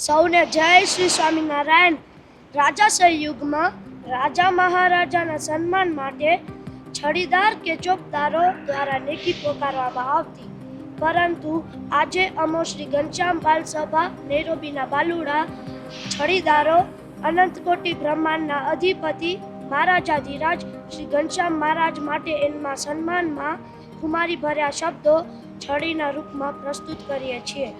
સૌને જય શ્રી સ્વામિનારાયણ. રાજાશાહી યુગમાં રાજા મહારાજાના સન્માન માટે છડીદાર કે ચોકદારો દ્વારા નેકી પોકારવામાં આવતી. પરંતુ આજે અમો શ્રી ઘનશ્યામ બાલ સભા નૈરોબીના બાલુડા છડીદારો અનંતકોટી બ્રહ્માંડના અધિપતિ મહારાજાધિરાજ શ્રી ઘનશ્યામ મહારાજ માટે એમના સન્માનમાં ખુમારી ભર્યા શબ્દો છડીના રૂપમાં પ્રસ્તુત કરીએ છીએ.